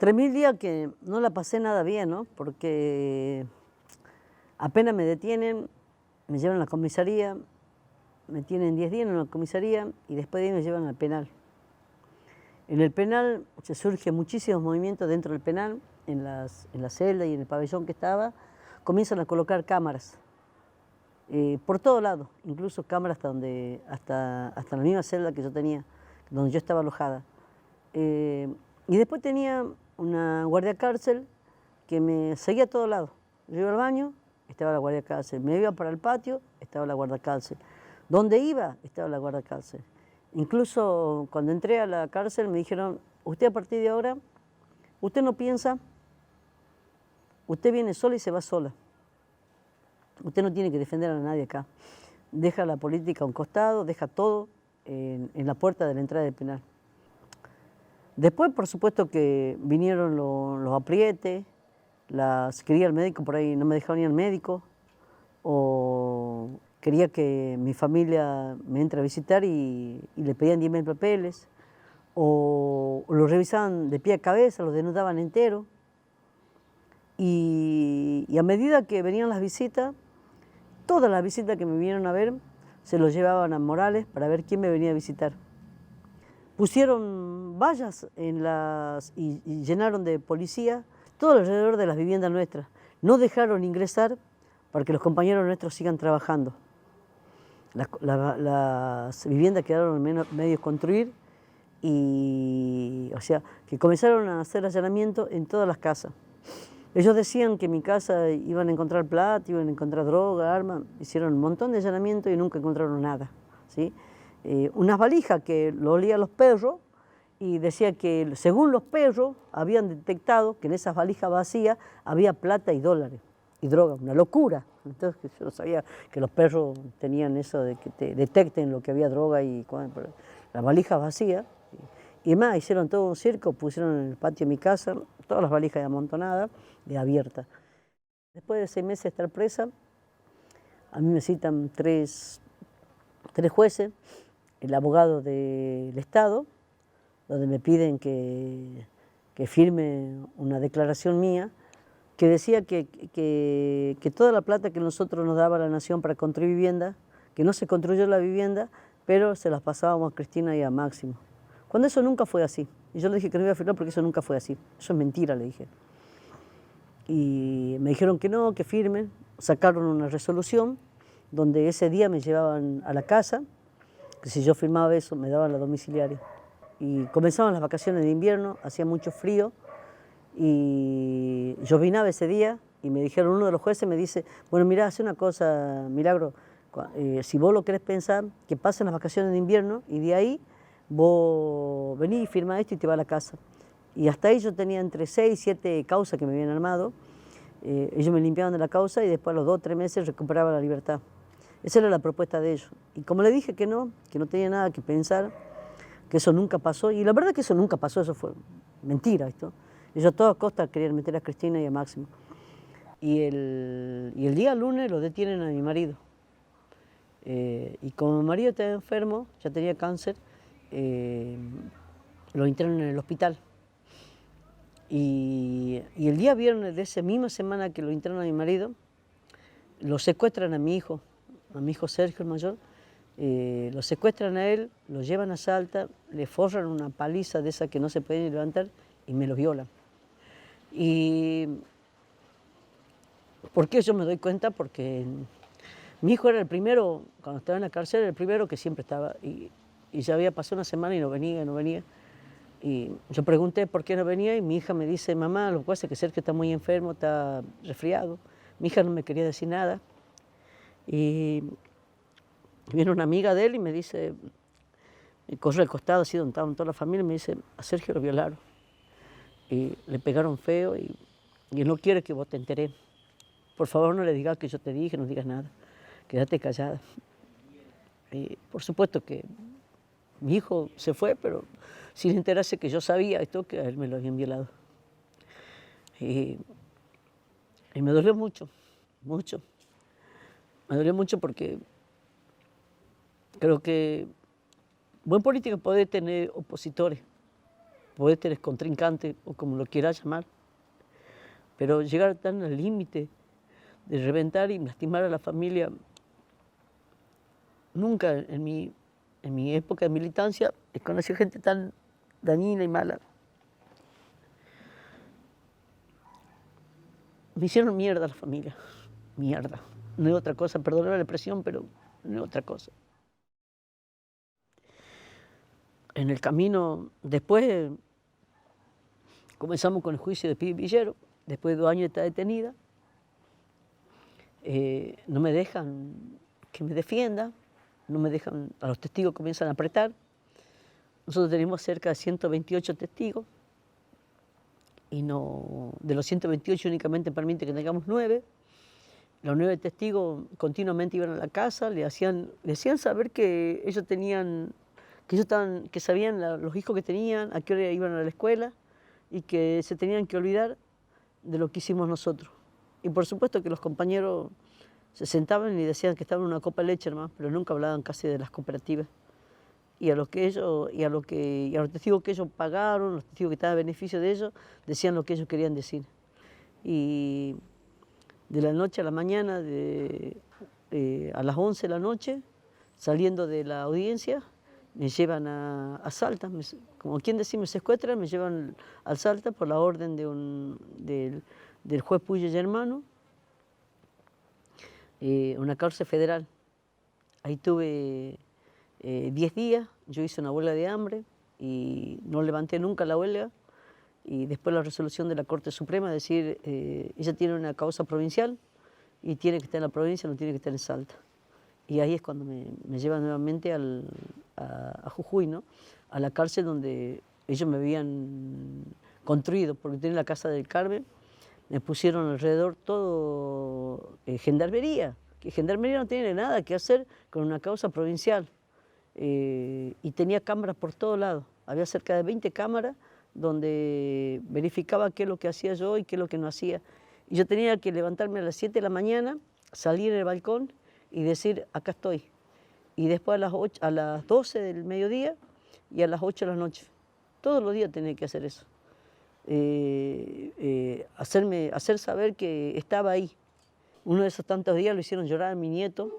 3.000 días que no la pasé nada bien, ¿no? Porque apenas me detienen, me llevan a la comisaría, me tienen 10 días en la comisaría y después de ahí me llevan al penal. En el penal se surgen muchísimos movimientos dentro del penal, en la celda y en el pabellón que estaba, comienzan a colocar cámaras por todo lado, incluso cámaras hasta la misma celda que yo tenía, donde yo estaba alojada. Y después tenía una guardia cárcel que me seguía a todos lados. Yo iba al baño, estaba la guardia cárcel. Me iba para el patio, estaba la guardia cárcel. Donde iba, estaba la guardia cárcel. Incluso cuando entré a la cárcel me dijeron, usted a partir de ahora, usted no piensa, usted viene sola y se va sola. Usted no tiene que defender a nadie acá. Deja la política a un costado, deja todo en la puerta de la entrada del penal. Después, por supuesto, que vinieron los aprietes, quería el médico, por ahí no me dejaban ir al médico, o quería que mi familia me entre a visitar y le pedían 10.000 papeles, o lo revisaban de pie a cabeza, lo desnudaban entero. Y a medida que venían las visitas, todas las visitas que me vinieron a ver, se los llevaban a Morales para ver quién me venía a visitar. Pusieron vallas y llenaron de policía todo alrededor de las viviendas nuestras. No dejaron ingresar para que los compañeros nuestros sigan trabajando. Las viviendas quedaron medio construir o sea, que comenzaron a hacer allanamiento en todas las casas. Ellos decían que en mi casa iban a encontrar plata, iban a encontrar droga, armas. Hicieron un montón de allanamientos y nunca encontraron nada, ¿sí? Unas valijas que lo olían los perros y decía que según los perros habían detectado que en esas valijas vacías había plata y dólares y droga, una locura. Entonces yo no sabía que los perros tenían eso de que te detecten lo que había droga y las valijas vacías. Y más, hicieron todo un circo, pusieron en el patio de mi casa todas las valijas amontonadas y abiertas. Después de 6 meses de estar presa, a mí me citan tres jueces, el abogado del Estado, donde me piden que firme una declaración mía que decía que toda la plata que nosotros nos daba la Nación para construir vivienda, que no se construyó la vivienda, pero se las pasábamos a Cristina y a Máximo. Cuando eso nunca fue así. Y yo le dije que no iba a firmar porque eso nunca fue así. Eso es mentira, le dije. Y me dijeron que no, que firmen. Sacaron una resolución donde ese día me llevaban a la casa, que si yo firmaba eso me daban la domiciliaria. Y comenzaban las vacaciones de invierno, hacía mucho frío y llovinaba ese día y me dijeron, uno de los jueces me dice, bueno, mira, hace una cosa, Milagro, si vos lo querés pensar, que pasen las vacaciones de invierno y de ahí vos venís y firmás esto y te vas a la casa. Y hasta ahí yo tenía entre 6 y 7 causas que me habían armado. Ellos me limpiaban de la causa y después a los 2 o 3 meses recuperaba la libertad. Esa era la propuesta de ellos. Y como le dije que no tenía nada que pensar, que eso nunca pasó, y la verdad que eso nunca pasó, eso fue mentira esto. Ellos a toda costa querían meter a Cristina y a Máximo. Y el día lunes lo detienen a mi marido. Y como mi marido estaba enfermo, ya tenía cáncer, lo internan en el hospital. Y el día viernes de esa misma semana que lo internan a mi marido, lo secuestran a mi hijo Sergio, el mayor, lo secuestran a él, lo llevan a Salta, le forran una paliza de esa que no se puede levantar y me lo violan. Y ¿por qué yo me doy cuenta? Porque mi hijo era el primero, cuando estaba en la cárcel, era el primero que siempre estaba. Y ya había pasado una semana y no venía. Y yo pregunté por qué no venía y mi hija me dice, mamá, lo que pasa es que Sergio está muy enfermo, está resfriado. Mi hija no me quería decir nada. Y viene una amiga de él y me dice, me corre al costado, así donde estaban toda la familia, y me dice, a Sergio lo violaron. Y le pegaron feo y no quiere que vos te enterés. Por favor, no le digas que yo te dije, no digas nada. Quédate callada. Y por supuesto que mi hijo se fue, pero sin enterarse que yo sabía esto, que a él me lo habían violado. Y me dolió mucho. Me dolió mucho porque creo que buen político puede tener opositores, podés tener contrincante o como lo quieras llamar, pero llegar tan al límite de reventar y lastimar a la familia, nunca en mi época de militancia he conocido gente tan dañina y mala. Me hicieron mierda a la familia, mierda. No es otra cosa, perdóname la expresión, pero no es otra cosa. En el camino, después comenzamos con el juicio de Pibi Villero, después de 2 años de estar detenida. No me dejan que me defienda, no me dejan, a los testigos comienzan a apretar. Nosotros tenemos cerca de 128 testigos y no, de los 128 únicamente permite que tengamos 9. Los 9 testigos continuamente iban a la casa, le hacían saber que ellos tenían, que sabían los hijos que tenían, a qué hora iban a la escuela y que se tenían que olvidar de lo que hicimos nosotros. Y por supuesto que los compañeros se sentaban y decían que estaban en una copa de leche nomás, pero nunca hablaban casi de las cooperativas. Y a los testigos que ellos pagaron, los testigos que estaban a beneficio de ellos, decían lo que ellos querían decir. Y de la noche a la mañana, a las 11 de la noche, saliendo de la audiencia, me llevan a Salta, como quien decía, me secuestran, me llevan al Salta por la orden del juez Puyo y hermano, una cárcel federal. Ahí tuve 10 días, yo hice una huelga de hambre y no levanté nunca la huelga. Y después la resolución de la Corte Suprema, decir, ella tiene una causa provincial y tiene que estar en la provincia, no tiene que estar en Salta. Y ahí es cuando me llevan nuevamente a Jujuy, ¿no? A la cárcel donde ellos me habían construido, porque tenía la Casa del Carmen, me pusieron alrededor todo gendarmería, que gendarmería no tiene nada que hacer con una causa provincial. Y tenía cámaras por todos lados, había cerca de 20 cámaras donde verificaba qué es lo que hacía yo y qué es lo que no hacía. Y yo tenía que levantarme a las 7 de la mañana, salir en el balcón y decir, acá estoy. Y después a las 12 del mediodía y a las 8 de la noche. Todos los días tenía que hacer eso. Hacer saber que estaba ahí. Uno de esos tantos días lo hicieron llorar a mi nieto,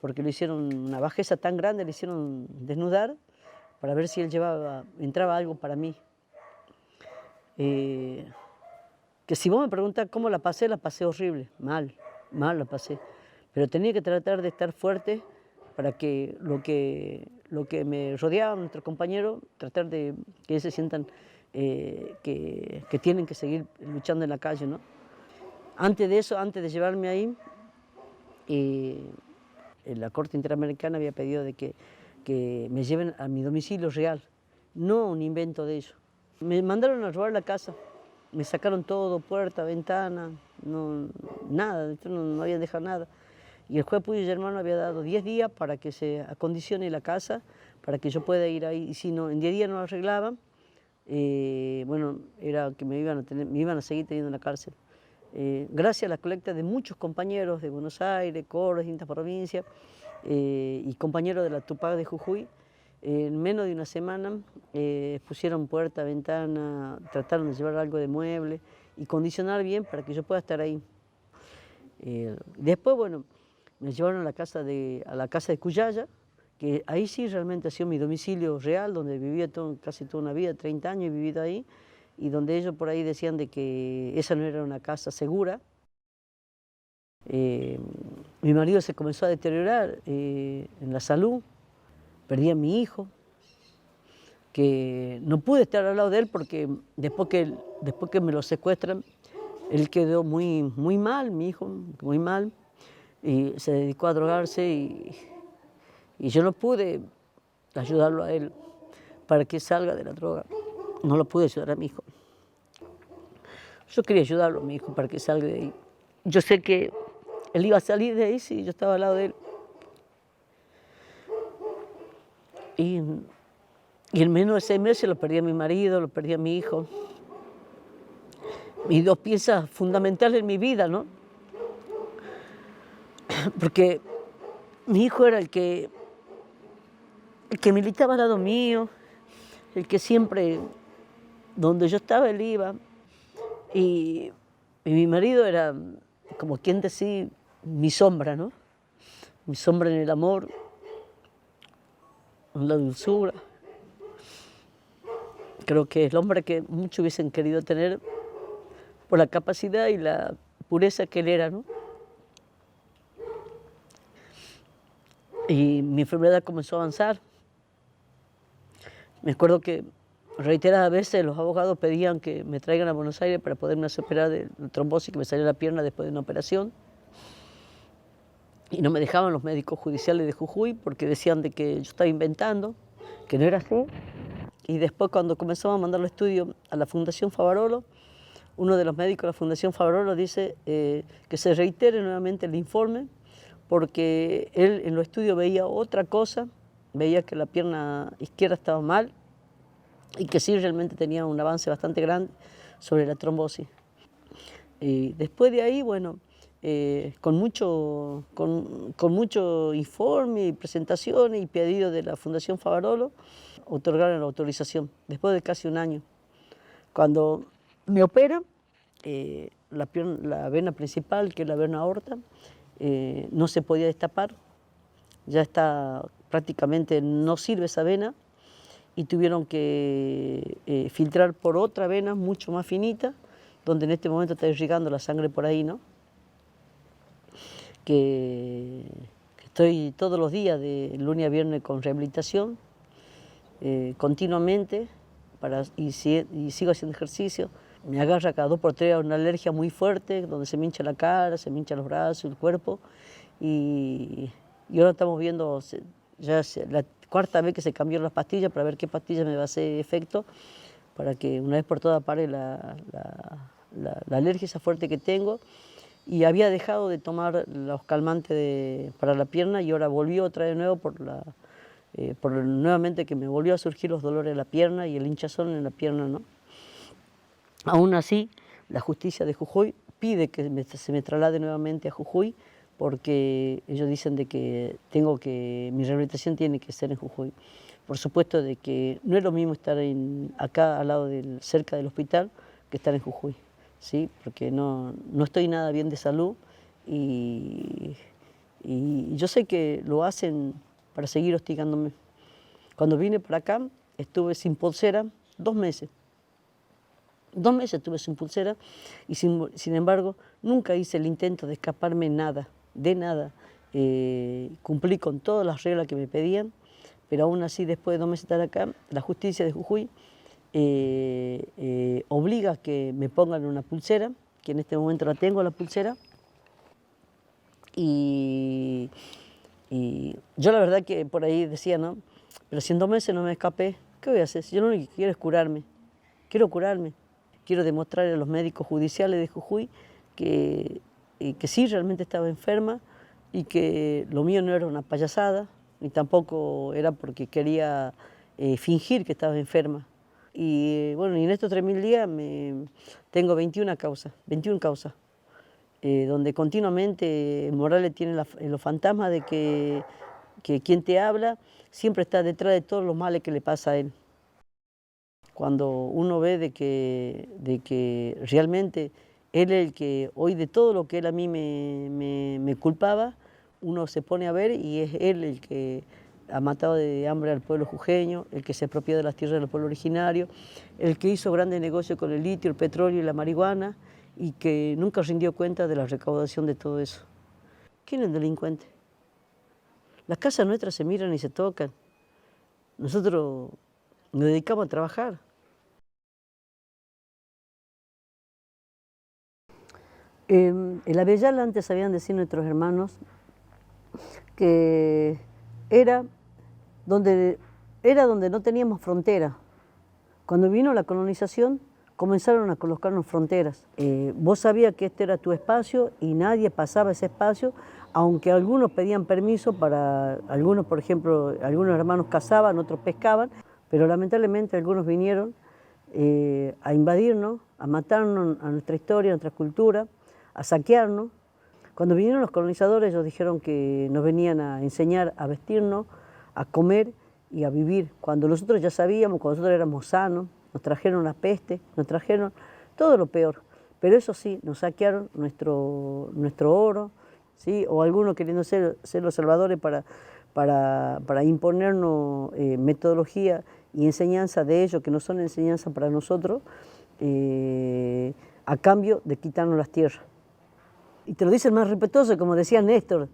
porque lo hicieron una bajeza tan grande, le hicieron desnudar para ver si él entraba algo para mí. Que si vos me preguntás cómo la pasé horrible, mal la pasé. Pero tenía que tratar de estar fuerte para que lo que me rodeaba, nuestros compañeros, tratar de que ellos se sientan que tienen que seguir luchando en la calle, ¿no? Antes de eso, antes de llevarme ahí, la Corte Interamericana había pedido de que me lleven a mi domicilio real, no un invento de ellos. Me mandaron a robar la casa, me sacaron todo, puerta, ventana, nada, no habían dejado nada. Y el juez Puyo y hermano había dado 10 días para que se acondicione la casa, para que yo pueda ir ahí. Y si no, en 10 días no lo arreglaban, bueno, era que me iban a seguir teniendo en la cárcel. Gracias a la colecta de muchos compañeros de Buenos Aires, Córdoba, distintas provincias, y compañeros de la Tupac de Jujuy, en menos de una semana pusieron puerta, ventana, trataron de llevar algo de mueble y condicionar bien para que yo pueda estar ahí. Después, bueno, me llevaron a la casa de Cuyaya, que ahí sí realmente ha sido mi domicilio real, donde vivía casi toda una vida, 30 años he vivido ahí, y donde ellos por ahí decían de que esa no era una casa segura. Mi marido se comenzó a deteriorar en la salud, perdí a mi hijo, que no pude estar al lado de él porque después que me lo secuestran, él quedó muy mal, mi hijo, muy mal, y se dedicó a drogarse y yo no pude ayudarlo a él para que salga de la droga. No lo pude ayudar a mi hijo. Yo quería ayudarlo a mi hijo para que salga de ahí. Yo sé que él iba a salir de ahí si yo estaba al lado de él. Y en menos de 6 meses lo perdí a mi marido, lo perdí a mi hijo. Mis 2 piezas fundamentales en mi vida, ¿no? Porque mi hijo era el que militaba al lado mío, el que siempre donde yo estaba, él iba. Y mi marido era, como quien decía, mi sombra, ¿no? Mi sombra en el amor, en la dulzura. Creo que es el hombre que muchos hubiesen querido tener por la capacidad y la pureza que él era, ¿no? Y mi enfermedad comenzó a avanzar. Me acuerdo que reiteradas veces los abogados pedían que me traigan a Buenos Aires para poderme operar de trombosis que me salió la pierna después de una operación. Y no me dejaban los médicos judiciales de Jujuy porque decían de que yo estaba inventando, que no era así. Y después cuando comenzamos a mandar los estudios a la Fundación Favarolo, uno de los médicos de la Fundación Favarolo dice que se reitere nuevamente el informe porque él en los estudios veía otra cosa, veía que la pierna izquierda estaba mal y que sí realmente tenía un avance bastante grande sobre la trombosis. Y después de ahí, bueno, con mucho informe y presentaciones y pedido de la Fundación Favarolo, otorgaron la autorización, después de casi un año. Cuando me operan, la vena principal, que es la vena aorta, no se podía destapar, ya está prácticamente, no sirve esa vena, y tuvieron que filtrar por otra vena mucho más finita, donde en este momento está irrigando la sangre por ahí, ¿no? Que estoy todos los días, de lunes a viernes, con rehabilitación, continuamente, y sigo haciendo ejercicio. Me agarra cada 2 por 3 una alergia muy fuerte, donde se me hincha la cara, se me hinchan los brazos, el cuerpo, y ahora estamos viendo, ya es la 4ª vez que se cambiaron las pastillas para ver qué pastilla me va a hacer efecto, para que una vez por todas pare la alergia esa fuerte que tengo. Y había dejado de tomar los calmantes para la pierna y ahora volvió otra vez de nuevo por nuevamente que me volvió a surgir los dolores de la pierna y el hinchazón en la pierna, ¿no? Aún así, la justicia de Jujuy pide que se me traslade nuevamente a Jujuy porque ellos dicen de que mi rehabilitación tiene que ser en Jujuy. Por supuesto de que no es lo mismo estar acá al lado cerca del hospital que estar en Jujuy, ¿sí? Porque no estoy nada bien de salud y yo sé que lo hacen para seguir hostigándome. Cuando vine para acá estuve sin pulsera 2 meses. 2 meses estuve sin pulsera y sin embargo nunca hice el intento de escaparme de nada. Cumplí con todas las reglas que me pedían, pero aún así después de 2 meses de estar acá, la justicia de Jujuy obliga a que me pongan una pulsera, que en este momento la tengo, la pulsera, y yo la verdad que por ahí decía, ¿no? Pero si en 2 meses no me escapé, ¿qué voy a hacer? Si yo lo único que quiero es curarme, quiero demostrar a los médicos judiciales de Jujuy que sí realmente estaba enferma y que lo mío no era una payasada, ni tampoco era porque quería fingir que estaba enferma. Y bueno, y en estos 3.000 días tengo 21 causas, donde continuamente Morales tiene los fantasmas de que quien te habla siempre está detrás de todos los males que le pasa a él. Cuando uno ve de que realmente él es el que, hoy de todo lo que él a mí me culpaba, uno se pone a ver y es él el que ha matado de hambre al pueblo jujeño, el que se apropió de las tierras del pueblo originario, el que hizo grandes negocios con el litio, el petróleo y la marihuana y que nunca rindió cuenta de la recaudación de todo eso. ¿Quién es el delincuente? Las casas nuestras se miran y se tocan. Nosotros nos dedicamos a trabajar. En la Bellal antes sabían decir nuestros hermanos que era donde no teníamos frontera. Cuando vino la colonización comenzaron a colocarnos fronteras. Vos sabías que este era tu espacio y nadie pasaba ese espacio, aunque algunos pedían permiso para, algunos por ejemplo, algunos hermanos cazaban, otros pescaban, pero lamentablemente algunos vinieron a invadirnos, a matarnos, a nuestra historia, a nuestra cultura, a saquearnos. Cuando vinieron los colonizadores, ellos dijeron que nos venían a enseñar a vestirnos, a comer y a vivir. Cuando nosotros ya sabíamos, cuando nosotros éramos sanos, nos trajeron la peste, nos trajeron todo lo peor. Pero eso sí, nos saquearon nuestro oro, ¿sí? O algunos queriendo ser los salvadores para imponernos metodología y enseñanza de ellos, que no son enseñanza para nosotros, a cambio de quitarnos las tierras. Y te lo dice el más respetuoso, como decía Néstor.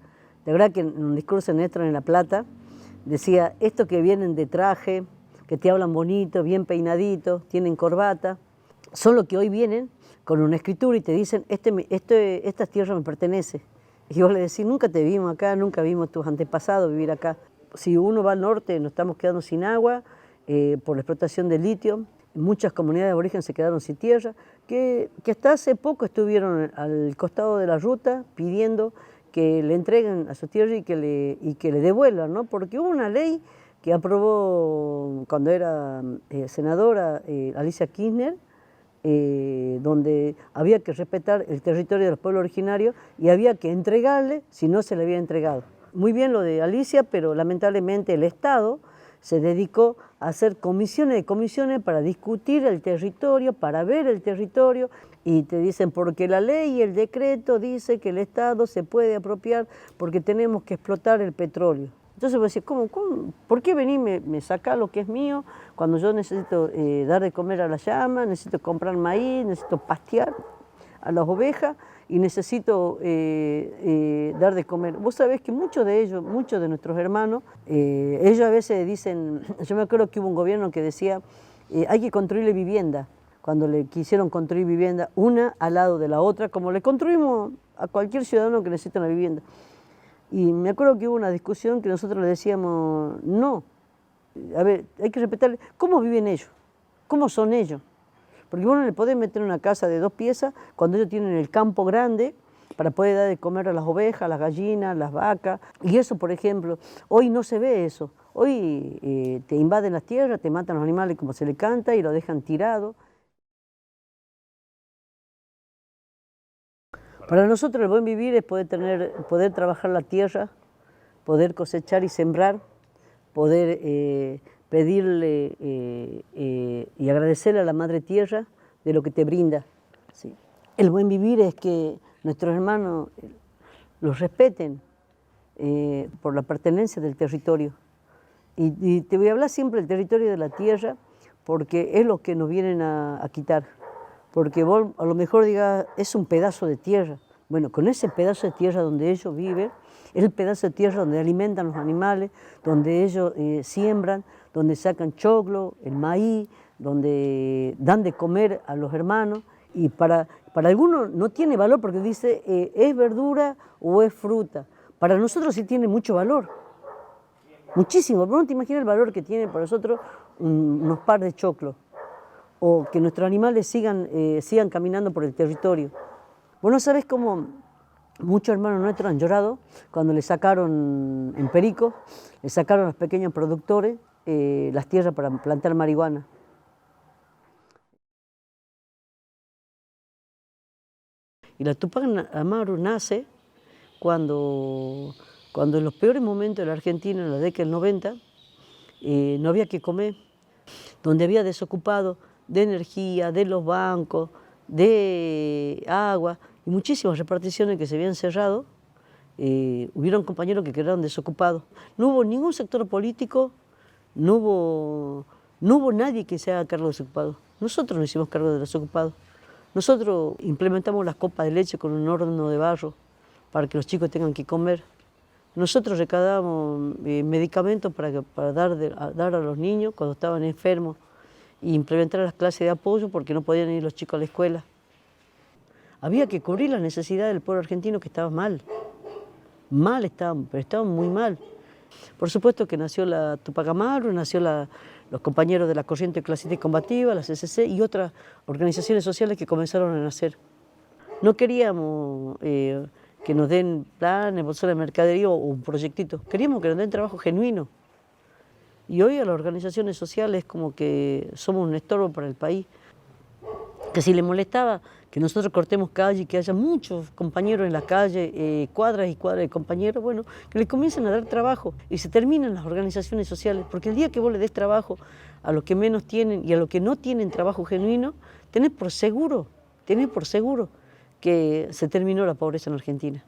De verdad que en un discurso de Néstor en La Plata, decía, estos que vienen de traje, que te hablan bonito, bien peinaditos, tienen corbata, son los que hoy vienen con una escritura y te dicen, esta tierra me pertenece. Y vos le decís, nunca te vimos acá, nunca vimos tus antepasados vivir acá. Si uno va al norte, nos estamos quedando sin agua por la explotación del litio. Muchas comunidades de aborigen se quedaron sin tierra, que hasta hace poco estuvieron al costado de la ruta pidiendo que le entreguen a su tierra y que le devuelvan, ¿no? Porque hubo una ley que aprobó cuando era senadora Alicia Kirchner, donde había que respetar el territorio de los pueblos originarios y había que entregarle si no se le había entregado. Muy bien lo de Alicia, pero lamentablemente el Estado se dedicó a hacer comisiones de comisiones para discutir el territorio, para ver el territorio, y te dicen porque la ley y el decreto dice que el Estado se puede apropiar porque tenemos que explotar el petróleo. Entonces vos decís, ¿cómo? ¿Por qué venís me sacás lo que es mío cuando yo necesito dar de comer a las llamas, necesito comprar maíz, necesito pastear a las ovejas y necesito dar de comer? Vos sabés que muchos de ellos, muchos de nuestros hermanos, ellos a veces dicen, yo me acuerdo que hubo un gobierno que decía, hay que construirle vivienda. Cuando le quisieron construir vivienda, una al lado de la otra, como le construimos a cualquier ciudadano que necesita una vivienda. Y me acuerdo que hubo una discusión que nosotros le decíamos, no, a ver, hay que respetar, ¿cómo viven ellos? ¿Cómo son ellos? Porque vos no le podés meter una casa de 2 piezas cuando ellos tienen el campo grande para poder dar de comer a las ovejas, a las gallinas, a las vacas. Y eso, por ejemplo, hoy no se ve eso. Hoy te invaden las tierras, te matan los animales como se le canta y lo dejan tirado. Para nosotros el buen vivir es poder trabajar la tierra, poder cosechar y sembrar, poder pedirle y agradecerle a la Madre Tierra de lo que te brinda. ¿Sí? El buen vivir es que nuestros hermanos los respeten por la pertenencia del territorio. Y te voy a hablar siempre del territorio de la tierra porque es lo que nos vienen a quitar. Porque vos a lo mejor digas, es un pedazo de tierra. Bueno, con ese pedazo de tierra donde ellos viven, es el pedazo de tierra donde alimentan los animales, donde ellos siembran, donde sacan choclo, el maíz, donde dan de comer a los hermanos. Y para algunos no tiene valor porque dice, es verdura o es fruta. Para nosotros sí tiene mucho valor, muchísimo. Pero no te imaginas el valor que tiene para nosotros unos par de choclos, o que nuestros animales sigan caminando por el territorio. Vos no sabés cómo muchos hermanos nuestros han llorado cuando le sacaron en Perico, le sacaron a los pequeños productores las tierras para plantar marihuana. Y la Tupac Amaru nace cuando en los peores momentos de la Argentina, en la década del 90, no había que comer, donde había desocupado de energía, de los bancos, de agua y muchísimas reparticiones que se habían cerrado, hubieron compañeros que quedaron desocupados. No hubo ningún sector político, no hubo nadie que se haga cargo de desocupados. Nosotros nos hicimos cargo de los desocupados. Nosotros implementamos las copas de leche con un horno de barro para que los chicos tengan que comer. Nosotros recaudamos medicamentos para dar a los niños cuando estaban enfermos y implementar las clases de apoyo porque no podían ir los chicos a la escuela. Había que cubrir las necesidades del pueblo argentino que estaba mal. Mal estaban, pero estaban muy mal. Por supuesto que nació la Tupac Amaru, nació los compañeros de la Corriente Clasista y Combativa, la CCC y otras organizaciones sociales que comenzaron a nacer. No queríamos que nos den planes, bolsas de mercadería o un proyectito. Queríamos que nos den trabajo genuino. Y hoy a las organizaciones sociales como que somos un estorbo para el país. que si le molestaba que nosotros cortemos calle, que haya muchos compañeros en la calle, cuadras y cuadras de compañeros, bueno, que le comiencen a dar trabajo y se terminen las organizaciones sociales, porque el día que vos le des trabajo a los que menos tienen y a los que no tienen trabajo genuino, tenés por seguro que se terminó la pobreza en Argentina.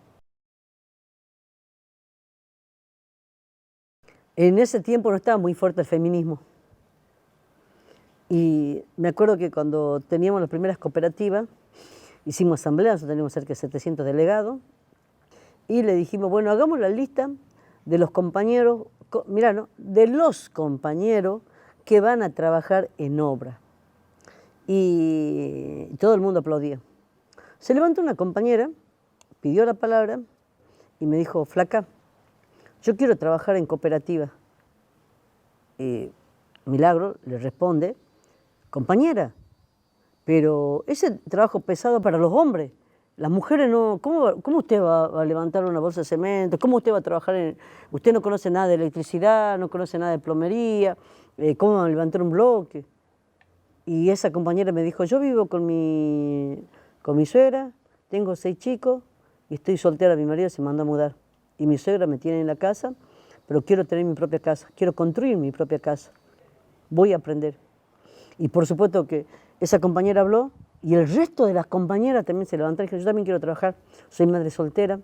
En ese tiempo no estaba muy fuerte el feminismo. Y me acuerdo que cuando teníamos las primeras cooperativas, hicimos asamblea, nosotros teníamos cerca de 700 delegados, y le dijimos, bueno, hagamos la lista de los compañeros, mirá, ¿no? De los compañeros que van a trabajar en obra. Y todo el mundo aplaudía. Se levantó una compañera, pidió la palabra y me dijo, flaca, yo quiero trabajar en cooperativa. Milagro le responde, compañera, pero ese trabajo pesado para los hombres, las mujeres no, ¿cómo usted va a levantar una bolsa de cemento? ¿Cómo usted va a trabajar usted no conoce nada de electricidad, no conoce nada de plomería, ¿cómo va a levantar un bloque? Y esa compañera me dijo, yo vivo con mi suegra, tengo 6 chicos y estoy soltera, mi marido se mandó a mudar. Y mi suegra me tiene en la casa, pero quiero tener mi propia casa, quiero construir mi propia casa, voy a aprender. Y por supuesto que esa compañera habló y el resto de las compañeras también se levantaron y dijeron, yo también quiero trabajar, soy madre soltera.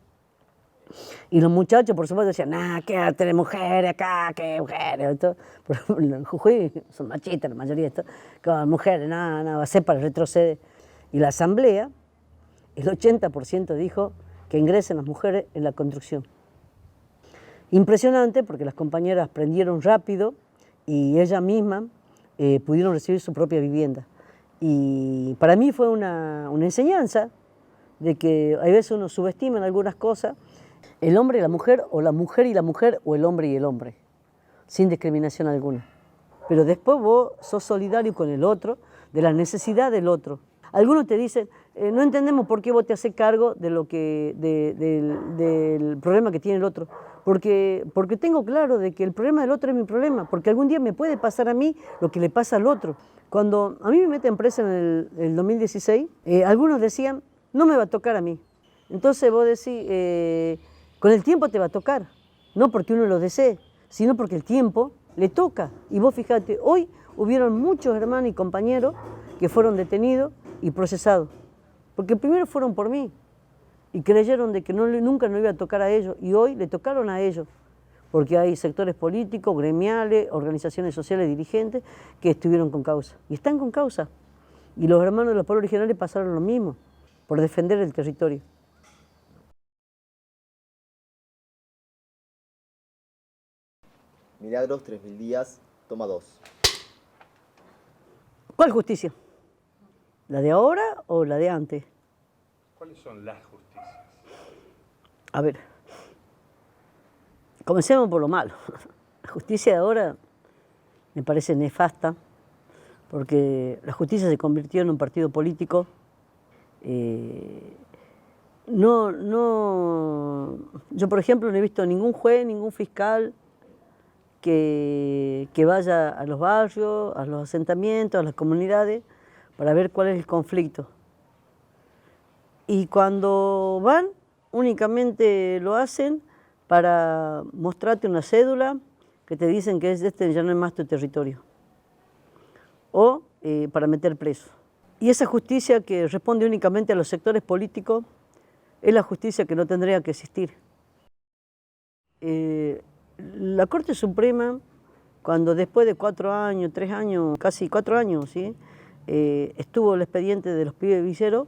Y los muchachos, por supuesto, decían, ¿qué tenés mujeres acá? ¿Qué mujeres? Por ejemplo, en Jujuy son machistas la mayoría de esto, con mujeres, no, va a ser para retroceder. Y la asamblea, el 80% dijo que ingresen las mujeres en la construcción. Impresionante porque las compañeras aprendieron rápido y ellas mismas pudieron recibir su propia vivienda. Y para mí fue una enseñanza de que a veces uno subestima en algunas cosas el hombre y la mujer, o la mujer y la mujer, o el hombre y el hombre, sin discriminación alguna. Pero después vos sos solidario con el otro, de la necesidad del otro. Algunos te dicen, no entendemos por qué vos te haces cargo de del problema que tiene el otro. Porque tengo claro de que el problema del otro es mi problema, porque algún día me puede pasar a mí lo que le pasa al otro. Cuando a mí me meten presa en el 2016, algunos decían, no me va a tocar a mí. Entonces vos decís, con el tiempo te va a tocar, no porque uno lo desee, sino porque el tiempo le toca. Y vos fíjate, hoy hubieron muchos hermanos y compañeros que fueron detenidos y procesados, porque primero fueron por mí y creyeron de que nunca nos iba a tocar a ellos, y hoy le tocaron a ellos, porque hay sectores políticos, gremiales, organizaciones sociales, dirigentes, que estuvieron con causa, y están con causa. Y los hermanos de los pueblos originarios pasaron lo mismo, por defender el territorio. Milagros, 3000 días, toma 2. ¿Cuál justicia? ¿La de ahora o la de antes? ¿Cuáles son las justicias? A ver, comencemos por lo malo. La justicia de ahora me parece nefasta, porque la justicia se convirtió en un partido político. Yo por ejemplo no he visto ningún juez, ningún fiscal que vaya a los barrios, a los asentamientos, a las comunidades, para ver cuál es el conflicto. Y cuando van, únicamente lo hacen para mostrarte una cédula que te dicen que ya no es más tu territorio, o para meter preso. Y esa justicia que responde únicamente a los sectores políticos es la justicia que no tendría que existir. La Corte Suprema, cuando después de 4 años, 3 años, casi 4 años, ¿sí? Estuvo el expediente de los pibes viseros,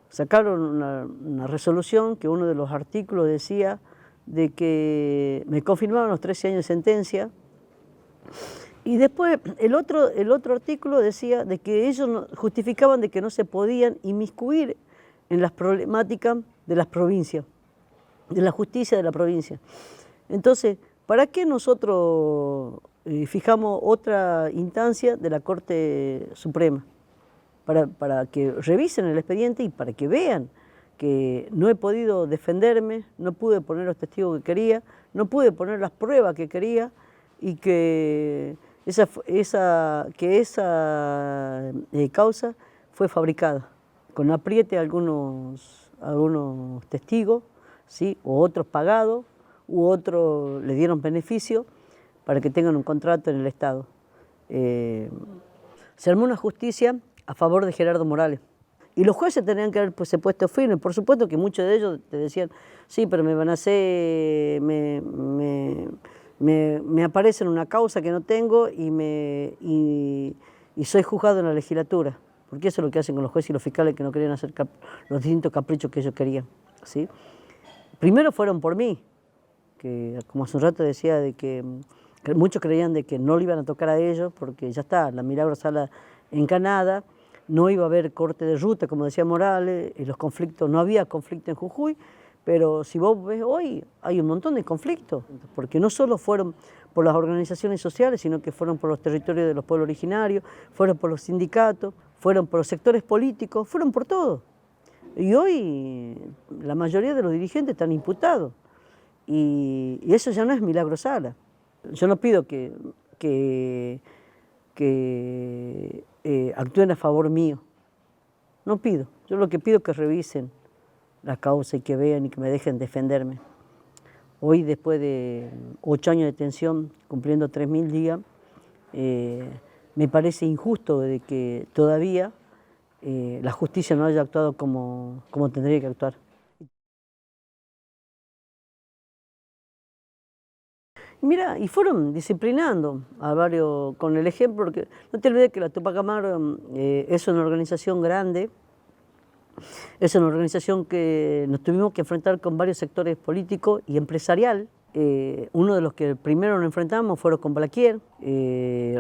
sacaron una resolución que uno de los artículos decía de que me confirmaban los 13 años de sentencia, y después el otro artículo decía de que ellos justificaban de que no se podían inmiscuir en las problemáticas de las provincias, de la justicia de la provincia. Entonces, ¿para qué nosotros fijamos otra instancia de la Corte Suprema? Para que revisen el expediente y para que vean que no he podido defenderme, no pude poner los testigos que quería, no pude poner las pruebas que quería, y que esa causa fue fabricada, con apriete algunos testigos, ¿sí? O otros pagados, u otros le dieron beneficio para que tengan un contrato en el Estado. Se armó una justicia a favor de Gerardo Morales. Y los jueces tenían que haberse puesto firmes. Por supuesto que muchos de ellos te decían, sí, pero me van a hacer, me aparece en una causa que no tengo y soy juzgado en la legislatura. Porque eso es lo que hacen con los jueces y los fiscales que no querían hacer los distintos caprichos que ellos querían, ¿sí? Primero fueron por mí, que como hace un rato decía, de que muchos creían de que no le iban a tocar a ellos porque ya está, la Milagro Sala encanada, no iba a haber corte de ruta, como decía Morales, y los conflictos, no había conflicto en Jujuy, pero si vos ves hoy, hay un montón de conflictos, porque no solo fueron por las organizaciones sociales, sino que fueron por los territorios de los pueblos originarios, fueron por los sindicatos, fueron por los sectores políticos, fueron por todo. Y hoy la mayoría de los dirigentes están imputados, y eso ya no es Milagro Sala. Yo no pido que actúen a favor mío. No pido. Yo lo que pido es que revisen la causa y que vean y que me dejen defenderme. Hoy, después de 8 años de detención, cumpliendo 3.000 días, me parece injusto de que todavía la justicia no haya actuado como tendría que actuar. Mira, y fueron disciplinando a varios, con el ejemplo, porque no te olvides que la Tupac Amaru es una organización grande, es una organización que nos tuvimos que enfrentar con varios sectores políticos y empresarial. Uno de los que primero nos enfrentamos fueron con Blaquier,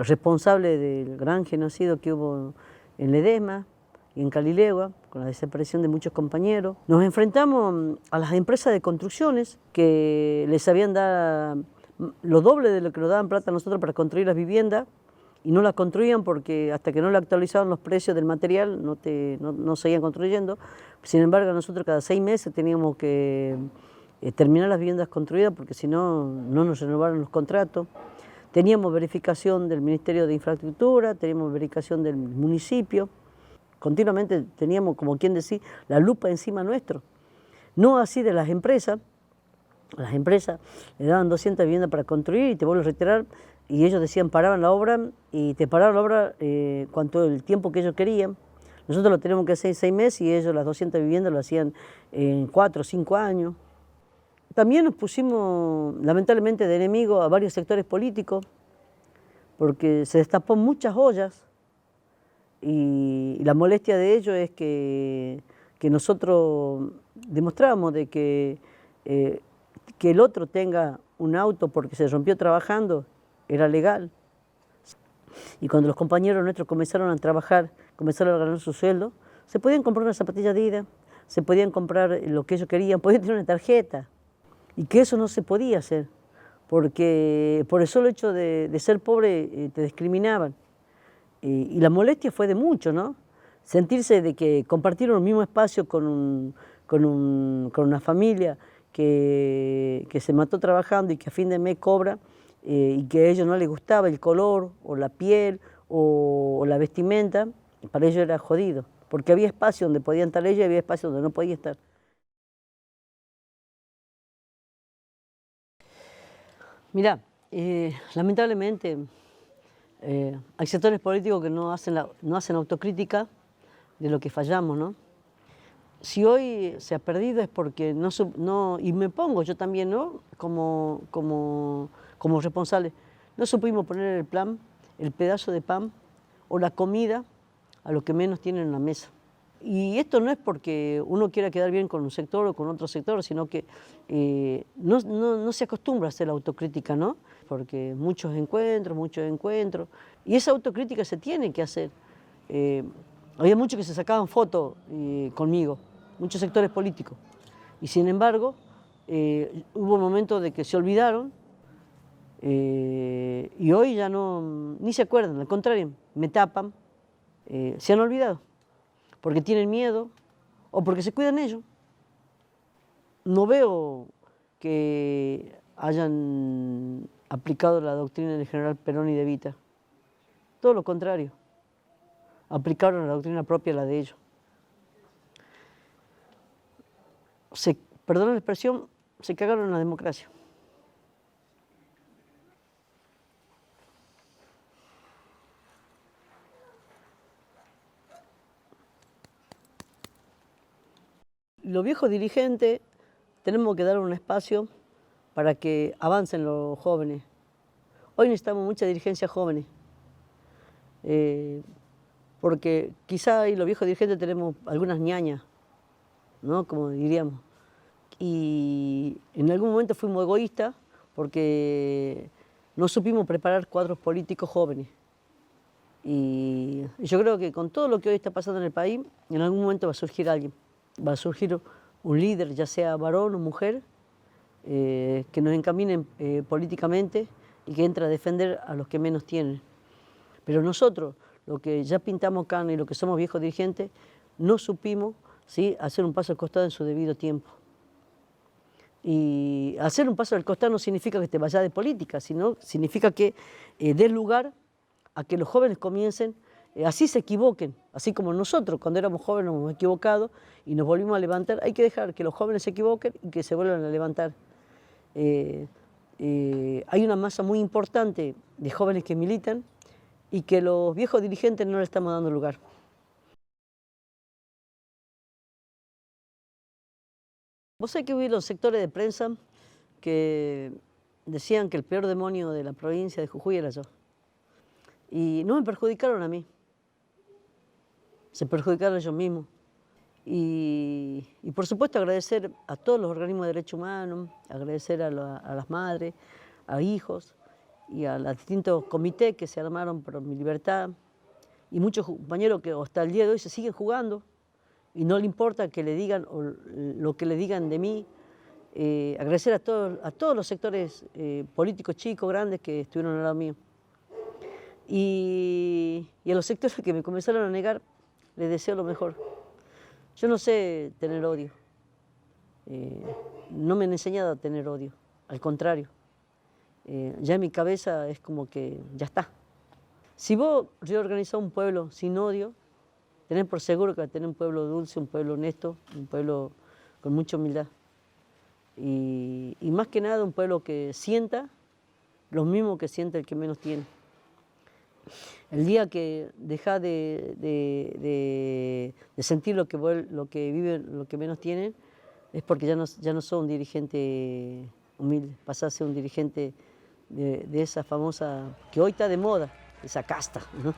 responsable del gran genocidio que hubo en Ledesma y en Calilegua, con la desaparición de muchos compañeros. Nos enfrentamos a las empresas de construcciones que les habían dado lo doble de lo que nos daban plata a nosotros para construir las viviendas y no las construían porque hasta que no le actualizaban los precios del material no seguían construyendo. Sin embargo, nosotros cada 6 meses teníamos que terminar las viviendas construidas porque si no, no nos renovaron los contratos. Teníamos verificación del Ministerio de Infraestructura, teníamos verificación del municipio. Continuamente teníamos, como quien decía, la lupa encima nuestro. No así de las empresas. Las empresas le daban 200 viviendas para construir y te vuelven a retirar y ellos decían paraban la obra y te paraban la obra cuanto el tiempo que ellos querían. Nosotros lo teníamos que hacer en 6 meses y ellos las 200 viviendas lo hacían en 4 o 5 años. También nos pusimos lamentablemente de enemigo a varios sectores políticos porque se destapó muchas ollas y la molestia de ellos es que nosotros demostrábamos de que el otro tenga un auto porque se rompió trabajando, era legal. Y cuando los compañeros nuestros comenzaron a trabajar, comenzaron a ganar su sueldo, se podían comprar una zapatilla Adidas, se podían comprar lo que ellos querían, podían tener una tarjeta. Y que eso no se podía hacer, porque por el solo hecho de ser pobre te discriminaban. Y la molestia fue de mucho, ¿no? Sentirse de que compartieron el mismo espacio con una familia que se mató trabajando y que a fin de mes cobra y que a ellos no les gustaba el color o la piel o la vestimenta, para ellos era jodido, porque había espacio donde podían estar ellos y había espacio donde no podían estar. Mirá, lamentablemente hay sectores políticos que no hacen autocrítica de lo que fallamos, ¿no? Si hoy se ha perdido es porque y me pongo yo también, ¿no? Como responsable, no supimos poner el plan, el pedazo de pan o la comida a los que menos tienen en la mesa. Y esto no es porque uno quiera quedar bien con un sector o con otro sector, sino que no se acostumbra a hacer la autocrítica, ¿no? Porque muchos encuentros, y esa autocrítica se tiene que hacer. Había muchos que se sacaban fotos conmigo, muchos sectores políticos, y sin embargo hubo momentos de que se olvidaron y hoy ya ni se acuerdan, al contrario, me tapan, se han olvidado, porque tienen miedo o porque se cuidan ellos. No veo que hayan aplicado la doctrina del general Perón y de Evita, todo lo contrario. aplicaron la doctrina propia, la de ellos. Perdón la expresión, se cagaron en la democracia. Los viejos dirigentes tenemos que dar un espacio para que avancen los jóvenes. Hoy necesitamos mucha dirigencia jóvenes, porque quizá ahí los viejos dirigentes tenemos algunas ñañas, ¿no? Como diríamos. Y en algún momento fuimos egoístas porque no supimos preparar cuadros políticos jóvenes. Y yo creo que con todo lo que hoy está pasando en el país, en algún momento va a surgir alguien. Va a surgir un líder, ya sea varón o mujer, que nos encaminen políticamente y que entre a defender a los que menos tienen. Pero nosotros, lo que ya pintamos cana y lo que somos viejos dirigentes, no supimos, ¿sí?, hacer un paso al costado en su debido tiempo. Y hacer un paso al costado no significa que te vayas de política, sino significa que des lugar a que los jóvenes comiencen, así se equivoquen, así como nosotros cuando éramos jóvenes nos hemos equivocado y nos volvimos a levantar. Hay que dejar que los jóvenes se equivoquen y que se vuelvan a levantar. Hay una masa muy importante de jóvenes que militan y que los viejos dirigentes no le estamos dando lugar. Vos sabés que hubo los sectores de prensa que decían que el peor demonio de la provincia de Jujuy era yo. Y no me perjudicaron a mí, se perjudicaron ellos mismos. Y por supuesto agradecer a todos los organismos de derechos humanos, agradecer a las madres, a hijos y a los distintos comités que se armaron por mi libertad. Y muchos compañeros que hasta el día de hoy se siguen jugando y no le importa que le digan o lo que le digan de mí. Agradecer a todos los sectores políticos chicos, grandes que estuvieron al lado mío. Y a los sectores que me comenzaron a negar, les deseo lo mejor. Yo no sé tener odio. No me han enseñado a tener odio, al contrario. Ya en mi cabeza es como que ya está. Si vos reorganizás un pueblo sin odio, tenés por seguro que va a tener un pueblo dulce, un pueblo honesto, un pueblo con mucha humildad. Y más que nada un pueblo que sienta lo mismo que siente el que menos tiene. El día que dejas de sentir lo que viven, lo que menos tienen, es porque ya no sos un dirigente humilde, pasás a ser un dirigente de esa famosa, que hoy está de moda, esa casta, ¿no?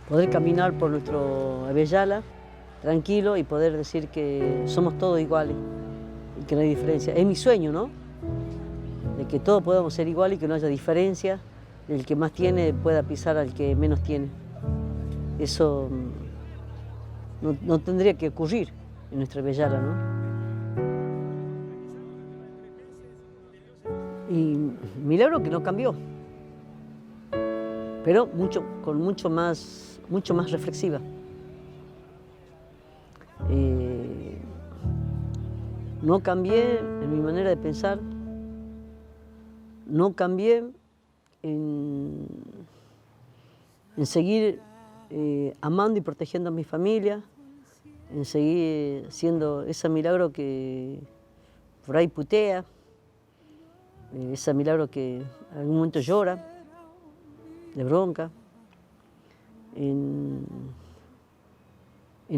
Poder caminar por nuestro Avellala tranquilo y poder decir que somos todos iguales y que no hay diferencia. Es mi sueño, ¿no? De que todos podamos ser iguales y que no haya diferencia, el que más tiene pueda pisar al que menos tiene. Eso no tendría que ocurrir en nuestra Avellala, ¿no? Y milagro que no cambió, pero mucho más reflexiva. No cambié en mi manera de pensar, no cambié en seguir amando y protegiendo a mi familia, en seguir siendo ese milagro que por ahí putea, ese milagro que en algún momento llora, de bronca, en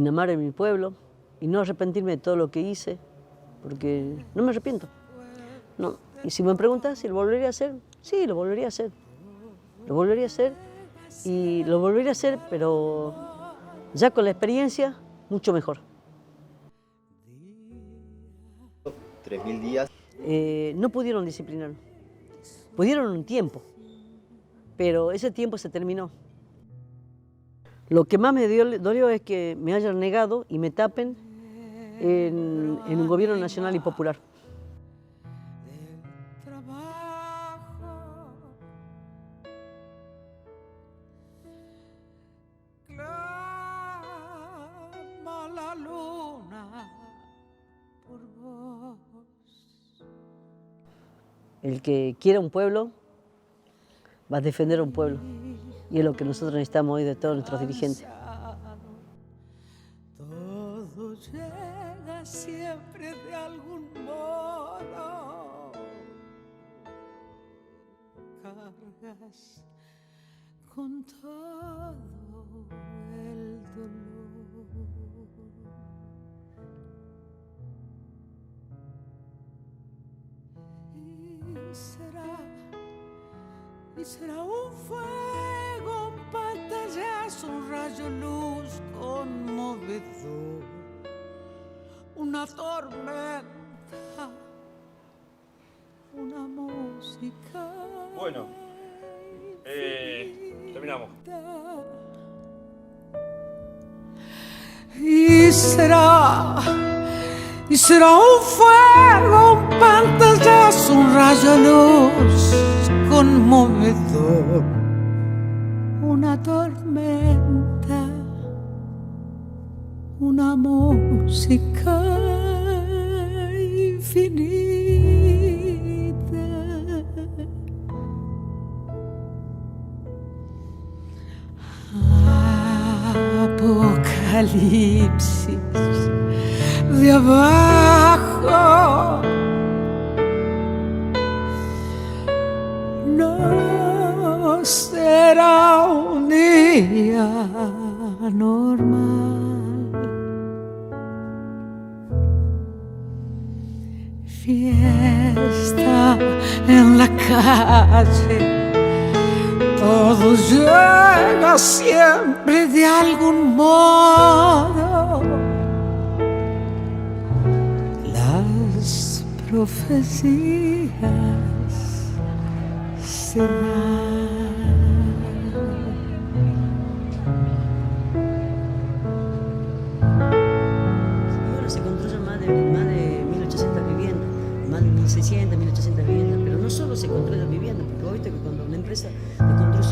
amar a mi pueblo y no arrepentirme de todo lo que hice, porque no me arrepiento. No. Y si me preguntas si lo volvería a hacer, sí, lo volvería a hacer. Lo volvería a hacer y lo volvería a hacer, pero ya con la experiencia, mucho mejor. 3000 días. No pudieron disciplinar. Pudieron un tiempo, pero ese tiempo se terminó. Lo que más me dolió es que me hayan negado y me tapen en un gobierno nacional y popular. El que quiera un pueblo va a defender a un pueblo. Y es lo que nosotros necesitamos hoy de todos nuestros dirigentes. Todo llega siempre de algún modo. Cargas con todo el dolor. Y será un fuego, un pantallazo, un rayo luz conmovedor, una tormenta, una música. Bueno, terminamos. Y será un fuego, un pantallazo, un rayo de luz conmovedor, una tormenta, una música infinita. Apocalipsis de abajo, no será un día normal. Fiesta en la calle, todo llega siempre de algún modo. Las profecías se dan. Bueno, se construyen más de 1.800 viviendas, más de 1.600, 1.800 viviendas, pero no solo se construyen viviendas, porque vos viste que cuando una empresa te construye